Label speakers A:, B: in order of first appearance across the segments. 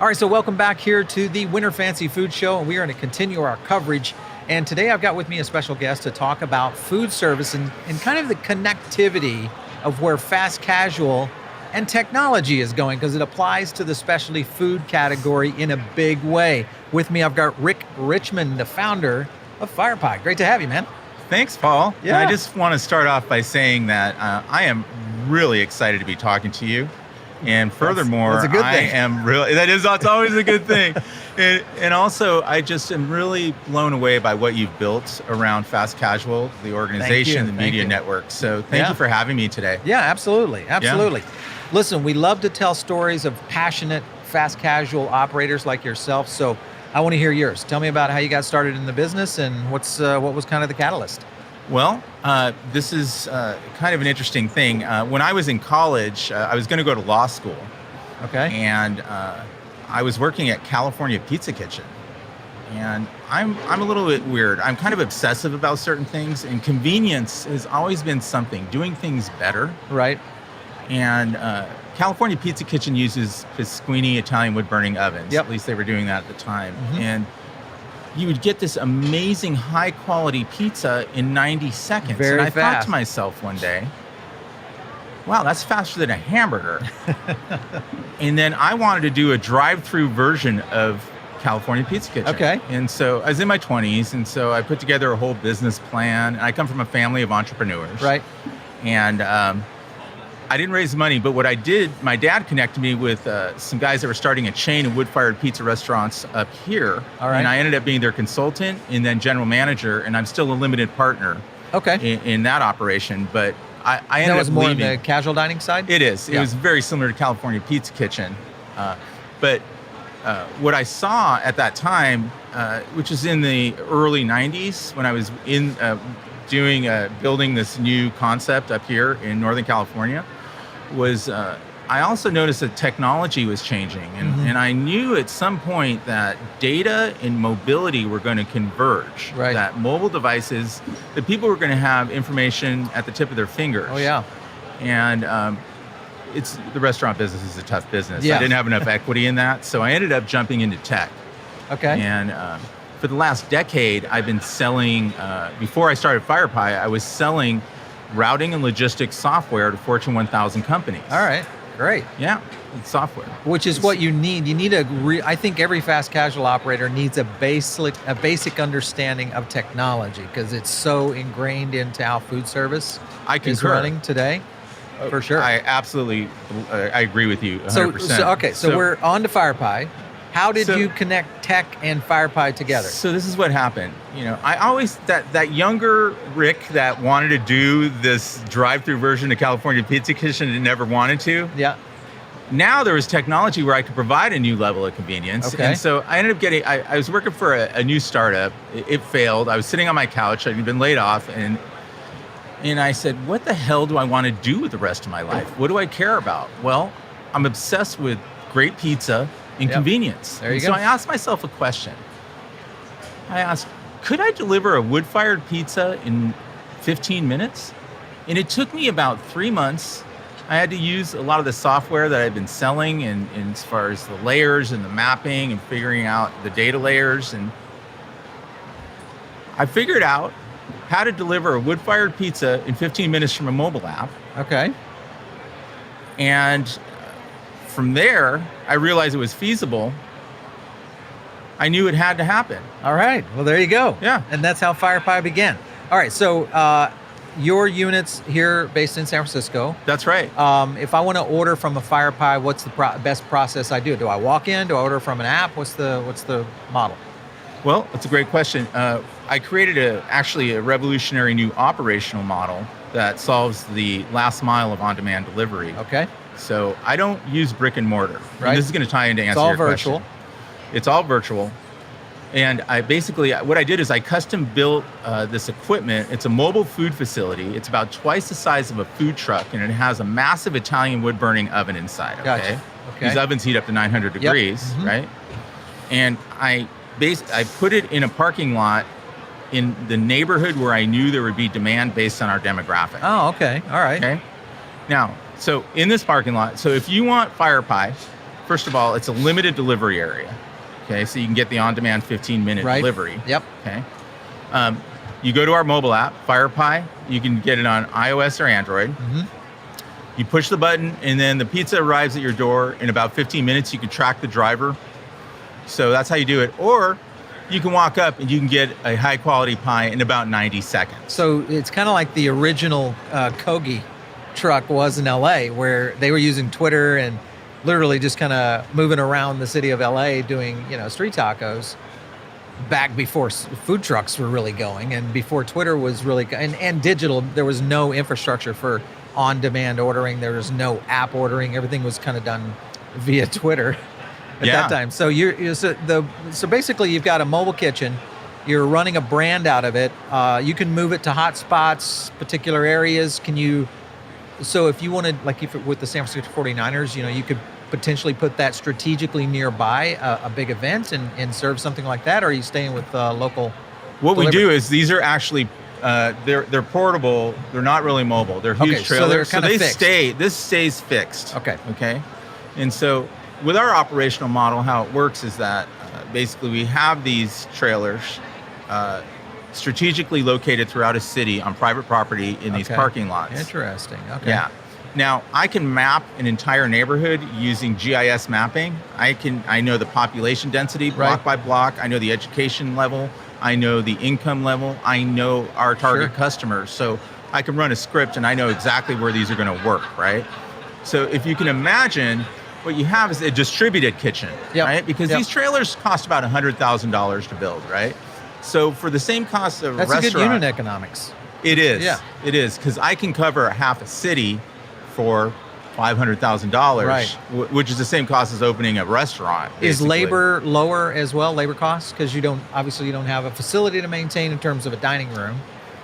A: All right, so welcome back here to the Winter Fancy Food Show, and we are going to continue our coverage. And today I've got with me a special guest to talk about food service and kind of the connectivity of where fast casual and technology is going, because it applies to the specialty food category in a big way. With me, I've got Rick Richman, the founder of Firepie. Great to have you, man.
B: Thanks, Paul.
A: Yeah.
B: And I just want to start off by saying that I am really excited to be talking to you. And furthermore,
A: that's a good thing.
B: That's always a good thing. And also, I just am really blown away by what you've built around Fast Casual, the organization, the media network. So thank you for having me today.
A: Yeah, absolutely. Absolutely. Yeah. Listen, we love to tell stories of passionate, fast casual operators like yourself. So I want to hear yours. Tell me about how you got started in the business and what was kind of the catalyst.
B: Well, this is kind of an interesting thing. When I was in college, I was going to go to law school.
A: Okay.
B: And I was working at California Pizza Kitchen. And I'm a little bit weird. I'm kind of obsessive about certain things, and convenience has always been something, doing things better.
A: Right.
B: And California Pizza Kitchen uses Pasquini Italian wood-burning ovens.
A: Yep.
B: At least they were doing that at the time.
A: Mm-hmm.
B: And you would get this amazing high-quality pizza in 90 seconds.
A: Very
B: and I
A: fast.
B: thought to myself one day, wow, that's faster than a hamburger. And then I wanted to do a drive-through version of California Pizza Kitchen.
A: Okay.
B: And so I was in my 20s, and so I put together a whole business plan. I come from a family of entrepreneurs.
A: Right.
B: And I didn't raise money, but what I did, my dad connected me with some guys that were starting a chain of wood-fired pizza restaurants up here.
A: All right.
B: And I ended up being their consultant and then general manager, and I'm still a limited partner.
A: Okay.
B: In that operation, but I ended
A: that was
B: up
A: more
B: leaving.
A: on the casual dining side?
B: It is.
A: Yeah.
B: It was very similar to California Pizza Kitchen. But what I saw at that time, which is in the early 90s, when I was in building this new concept up here in Northern California, was I also noticed that technology was changing. And I knew at some point that data and mobility were going to converge.
A: Right.
B: That mobile devices, that people were going to have information at the tip of their fingers.
A: Oh, yeah.
B: And the restaurant business is a tough business.
A: Yeah.
B: I didn't have enough equity in that, so I ended up jumping into tech.
A: Okay.
B: And for the last decade, I've been selling, before I started Firepie, I was selling routing and logistics software to Fortune 1000 companies.
A: All right. Great.
B: Yeah, it's software.
A: Which is what you need. You need I think every fast casual operator needs a basic understanding of technology, because it's so ingrained into how food service is running today. For sure.
B: I absolutely, I agree with you 100%.
A: So we're on to Firepie. How did you connect tech and Firepie together?
B: So this is what happened. I always, that younger Rick that wanted to do this drive-through version of California Pizza Kitchen and never wanted to.
A: Yeah.
B: Now there was technology where I could provide a new level of convenience.
A: Okay.
B: And so I ended up I was working for a new startup. It failed. I was sitting on my couch. I'd been laid off. And I said, what the hell do I want to do with the rest of my life? What do I care about? Well, I'm obsessed with great pizza and convenience.
A: There you go.
B: So I asked myself a question. I asked, could I deliver a wood-fired pizza in 15 minutes? And it took me about 3 months. I had to use a lot of the software that I'd been selling, and as far as the layers and the mapping and figuring out the data layers. And I figured out how to deliver a wood-fired pizza in 15 minutes from a mobile app.
A: Okay.
B: And from there, I realized it was feasible. I knew it had to happen.
A: All right. Well, there you go.
B: Yeah.
A: And that's how Firepie began. All right. So your units here based in San Francisco.
B: That's right.
A: If I want to order from a Firepie, what's the best process I do? Do I walk in? Do I order from an app? What's the model?
B: Well, that's a great question. I created actually a revolutionary new operational model that solves the last mile of on-demand delivery.
A: Okay.
B: So I don't use brick and mortar.
A: Right.
B: And this is going to tie into answer your question. It's all virtual. And what I did is I custom built this equipment. It's a mobile food facility. It's about twice the size of a food truck, and it has a massive Italian wood-burning oven inside.
A: Gotcha. Okay.
B: These ovens heat up to 900 degrees, right? And I put it in a parking lot in the neighborhood where I knew there would be demand based on our demographic.
A: Oh, okay. All right.
B: Okay. Now, so in this parking lot, so if you want Firepie first of all, it's a limited delivery area. Okay, so you can get the on-demand 15-minute delivery.
A: Yep.
B: Okay. You go to our mobile app, Firepie. You can get it on iOS or Android.
A: Mm-hmm.
B: You push the button, and then the pizza arrives at your door in about 15 minutes. You can track the driver. So that's how you do it. Or you can walk up and you can get a high-quality pie in about 90 seconds.
A: So it's kind of like the original Kogi truck was in LA, where they were using Twitter and literally just kind of moving around the city of LA doing, street tacos back before food trucks were really going and before Twitter was really, and digital. There was no infrastructure for on-demand ordering. There was no app ordering. Everything was kind of done via Twitter at that time. So so basically you've got a mobile kitchen. You're running a brand out of it. You can move it to hot spots, particular areas. So if you wanted, like with the San Francisco 49ers, you could potentially put that strategically nearby a big event and serve something like that, or are you staying with local
B: What
A: delivery?
B: we do is these are actually, they're portable. They're not really mobile. They're huge trailers.
A: So they're kind of fixed.
B: This stays fixed. Okay. And so with our operational model, how it works is that basically we have these trailers strategically located throughout a city on private property in these parking lots.
A: Interesting. Okay.
B: Yeah. Now, I can map an entire neighborhood using GIS mapping. I know the population density block by block. I know the education level. I know the income level. I know our target customers. So I can run a script and I know exactly where these are going to work, right? So if you can imagine, what you have is a distributed kitchen, right? Because these trailers cost about $100,000 to build, right? So for the same cost of a restaurant,
A: that's a good unit economics.
B: It is.
A: Yeah.
B: It is, because I can cover half a city for $500,000, which is the same cost as opening a restaurant. Basically.
A: Is labor lower as well, labor costs? Because you don't have a facility to maintain in terms of a dining room.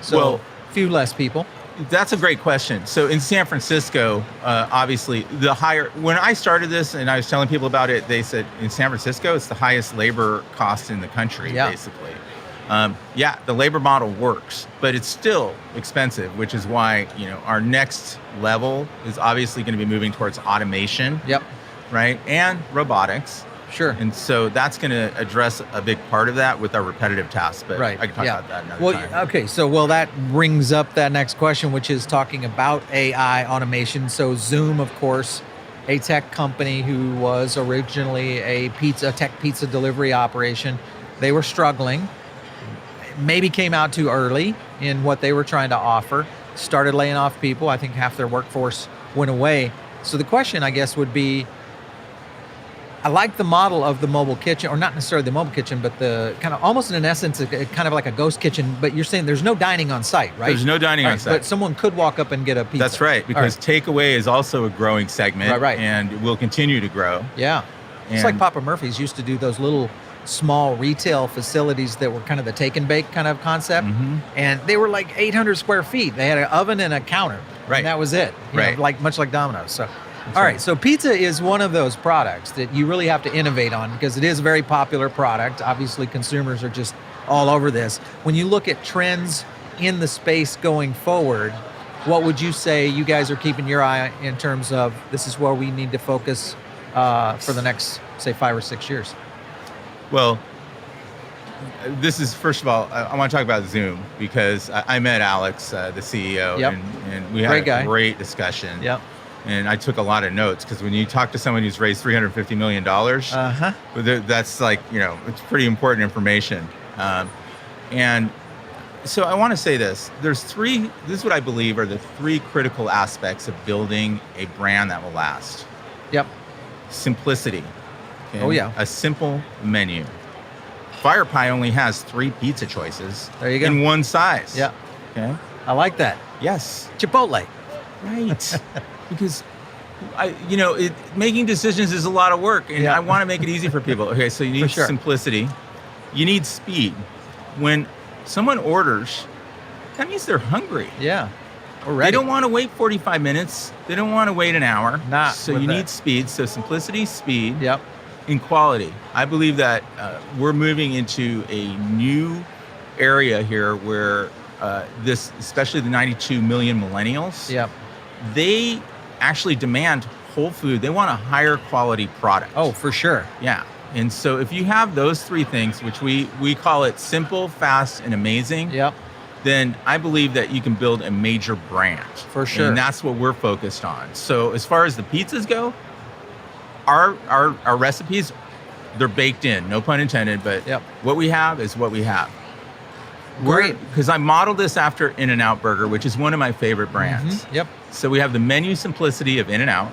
A: So few less people.
B: That's a great question. So in San Francisco, obviously, when I started this and I was telling people about it, they said in San Francisco, it's the highest labor cost in the country, basically. The labor model works, but it's still expensive, which is why, our next level is obviously going to be moving towards automation. Right. And robotics.
A: Sure.
B: And so that's going to address a big part of that with our repetitive tasks. But I can talk about that another time.
A: Okay. So, that brings up that next question, which is talking about AI automation. So Zoom, of course, a tech company who was originally a tech pizza delivery operation. They were struggling. Maybe came out too early in what they were trying to offer, started laying off people. I think half their workforce went away. So the question, I guess, would be, I like the model of the mobile kitchen, or not necessarily the mobile kitchen, but the kind of almost in essence, kind of like a ghost kitchen, but you're saying there's no dining on site, right?
B: There's no dining on site.
A: But someone could walk up and get a pizza.
B: That's right, because takeaway is also a growing segment, and will continue to grow.
A: Yeah. It's like Papa Murphy's used to do those little small retail facilities that were kind of the take and bake kind of concept. And they were like 800 square feet. They had an oven and a counter. And that was it. You know, much like Domino's. So, all right. So pizza is one of those products that you really have to innovate on, because it is a very popular product. Obviously, consumers are just all over this. When you look at trends in the space going forward, what would you say you guys are keeping your eye in terms of this is where we need to focus for the next, say, 5 or 6 years?
B: Well, this is, first of all, I want to talk about Zoom, because I met Alex, the CEO, and we had a great discussion. And I took a lot of notes, because when you talk to someone who's raised $350 million, that's like, it's pretty important information. And so I want to say this. This is what I believe are the 3 critical aspects of building a brand that will last. Simplicity. Okay? A simple menu. Firepie only has 3 pizza choices.
A: There you go.
B: In one size.
A: Okay. I like that.
B: Yes.
A: Chipotle.
B: Right. Because making decisions is a lot of work, and I want to make it easy for people. Okay, so you need simplicity. You need speed. When someone orders, that means they're hungry.
A: We're ready.
B: They don't want to wait 45 minutes. They don't want to wait an hour. So you need speed. So simplicity, speed. In quality. I believe that we're moving into a new area here where especially the 92 million millennials, they actually demand whole food. They want a higher quality product.
A: Oh, for sure.
B: Yeah. And so if you have those three things, which we call it simple, fast, and amazing,
A: Yep.
B: then I believe that you can build a major brand.
A: For sure.
B: And that's what we're focused on. So as far as the pizzas go, our recipes, they're baked in, no pun intended, but
A: Yep.
B: what we have is what we have.
A: Great.
B: Because I modeled this after In-N-Out Burger, which is one of my favorite brands.
A: Yep.
B: So we have the menu simplicity of In-N-Out.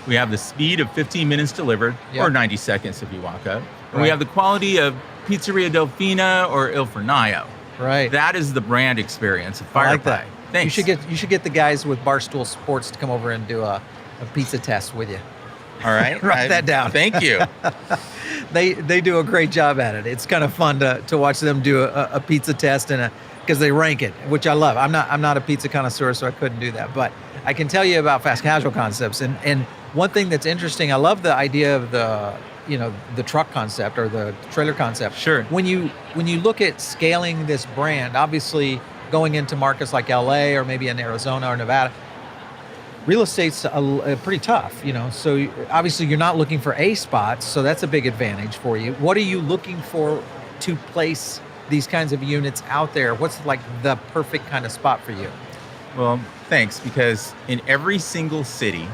B: We have the speed of 15 minutes delivered,
A: Yep.
B: or 90 seconds if you walk up. And we
A: Right.
B: have the quality of Pizzeria Delfina or Il Fornaio.
A: Right.
B: That is the brand experience of
A: I
B: Firepie.
A: like that.
B: Thanks.
A: You should get the guys with Barstool Sports to come over and do a pizza test with you.
B: All right.
A: Write that down.
B: Thank you.
A: They do a great job at it. It's kind of fun to watch them do a pizza test and because they rank it, which I love. I'm not a pizza connoisseur, so I couldn't do that. But I can tell you about fast casual concepts. And one thing that's interesting, I love the idea of the truck concept or the trailer concept.
B: Sure.
A: When you look at scaling this brand, obviously going into markets like LA or maybe in Arizona or Nevada, real estate's pretty tough, so obviously you're not looking for A spots, so that's a big advantage for you. What are you looking for to place these kinds of units out there? What's like the perfect kind of spot for you?
B: Well, thanks, because in every single city,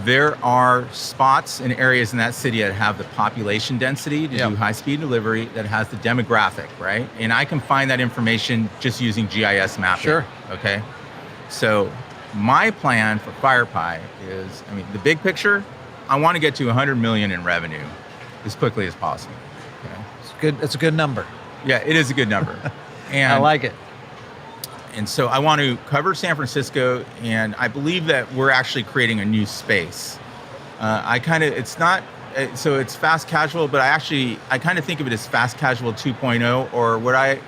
B: there are spots and areas in that city that have the population density to
A: Yep.
B: do high-speed delivery, that has the demographic, right? And I can find that information just using GIS mapping.
A: Sure.
B: Okay. So my plan for Firepie is, the big picture, I want to get to 100 million in revenue as quickly as possible. Okay.
A: It's good. It's a good number.
B: Yeah, it is a good number. And
A: I like it.
B: And so I want to cover San Francisco, and I believe that we're actually creating a new space. It's not, so it's fast casual, but I kind of think of it as fast casual 2.0, or what I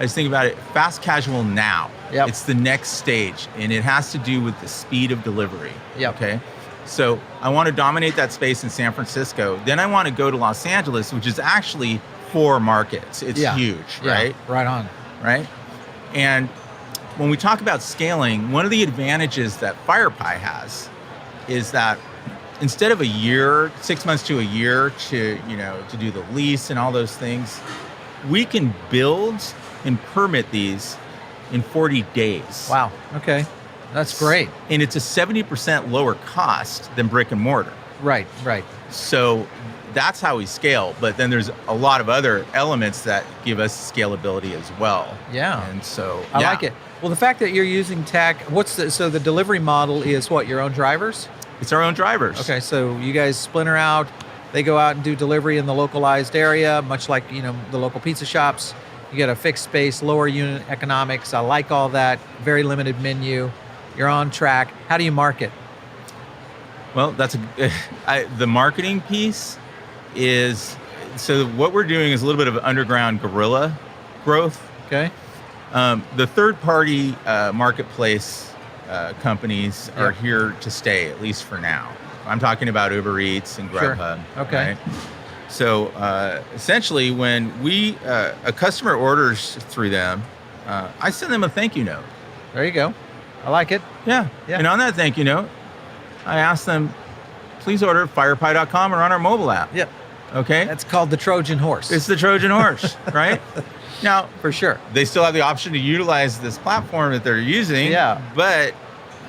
B: just think about it, fast casual now.
A: Yep.
B: It's the next stage, and it has to do with the speed of delivery.
A: Yep.
B: Okay. So I want to dominate that space in San Francisco. Then I want to go to Los Angeles, which is actually 4 markets. It's huge, right?
A: Yeah, right on.
B: Right. And when we talk about scaling, one of the advantages that Firepie has is that instead of a year, 6 months to a year to do the lease and all those things, we can build and permit these in 40 days.
A: Wow. Okay. That's great.
B: And it's a 70% lower cost than brick and mortar.
A: Right. Right.
B: So that's how we scale. But then there's a lot of other elements that give us scalability as well.
A: Yeah.
B: And so
A: I like it. Well, the fact that you're using tech, so the delivery model is what, your own drivers?
B: It's our own drivers.
A: Okay, so you guys splinter out, they go out and do delivery in the localized area, much like, the local pizza shops. You get a fixed space, lower unit economics. I like all that. Very limited menu. You're on track. How do you market?
B: Well, the marketing piece is, so what we're doing is a little bit of underground guerrilla growth.
A: Okay.
B: The third-party marketplace companies are here to stay, at least for now. I'm talking about Uber Eats and Grubhub.
A: Sure. Okay.
B: Right? So essentially, when a customer orders through them, I send them a thank you note.
A: There you go. I like it.
B: Yeah.
A: Yeah.
B: And on that thank you note, I ask them, please order at firepie.com or on our mobile app.
A: Yep.
B: Okay.
A: That's called the Trojan horse.
B: It's the Trojan horse, right? Now,
A: for sure.
B: they still have the option to utilize this platform that they're using.
A: Yeah.
B: But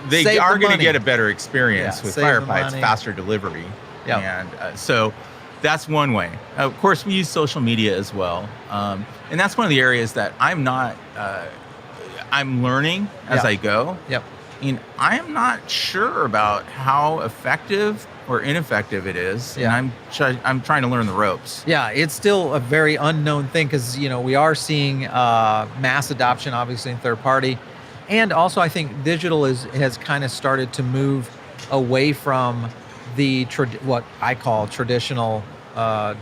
B: they
A: Save
B: are
A: the
B: going to
A: money.
B: get a better experience with
A: save the
B: Firepie. It's
A: money.
B: faster delivery.
A: Yeah.
B: And so that's one way. Of course, we use social media as well. And that's one of the areas that I'm learning as I go.
A: Yep.
B: And I am not sure about how effective or ineffective it is.
A: Yeah.
B: And I'm trying to learn the ropes.
A: Yeah, it's still a very unknown thing because, we are seeing mass adoption, obviously, in third party. And also, I think digital has kind of started to move away from the what I call traditional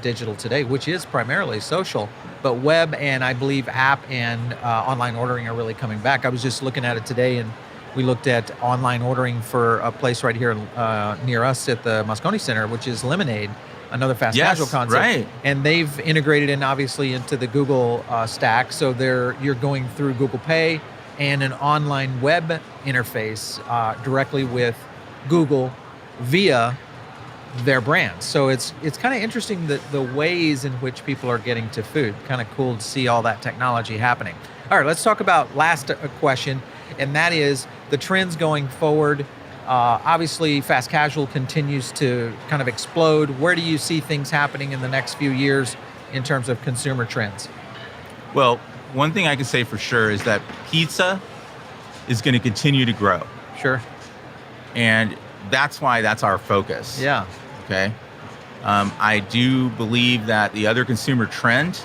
A: digital today, which is primarily social. But web and I believe app and online ordering are really coming back. I was just looking at it today, and we looked at online ordering for a place right here near us at the Moscone Center, which is Lemonade, another fast casual concept.
B: Right.
A: And they've integrated in obviously into the Google stack. So you're going through Google Pay and an online web interface directly with Google via their brands. So it's kind of interesting that the ways in which people are getting to food. Kind of cool to see all that technology happening. All right, let's talk about last question, and that is the trends going forward. Obviously, fast casual continues to kind of explode. Where do you see things happening in the next few years in terms of consumer trends?
B: Well, one thing I can say for sure is that pizza is going to continue to grow.
A: Sure.
B: And that's why that's our focus.
A: Yeah.
B: Okay. I do believe that the other consumer trend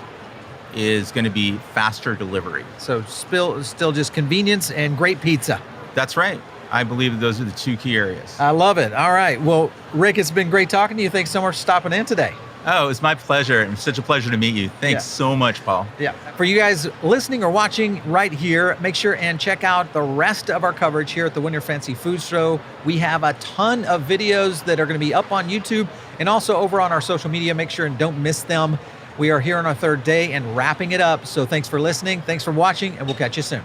B: is going to be faster delivery.
A: So still just convenience and great pizza.
B: That's right. I believe that those are the two key areas.
A: I love it. All right. Well, Rick, it's been great talking to you. Thanks so much for stopping in today.
B: Oh, it was my pleasure. It was such a pleasure to meet you. Thanks so much, Paul.
A: Yeah. For you guys listening or watching right here, make sure and check out the rest of our coverage here at the Winter Fancy Food Show. We have a ton of videos that are going to be up on YouTube and also over on our social media. Make sure and don't miss them. We are here on our third day and wrapping it up. So thanks for listening. Thanks for watching, and we'll catch you soon.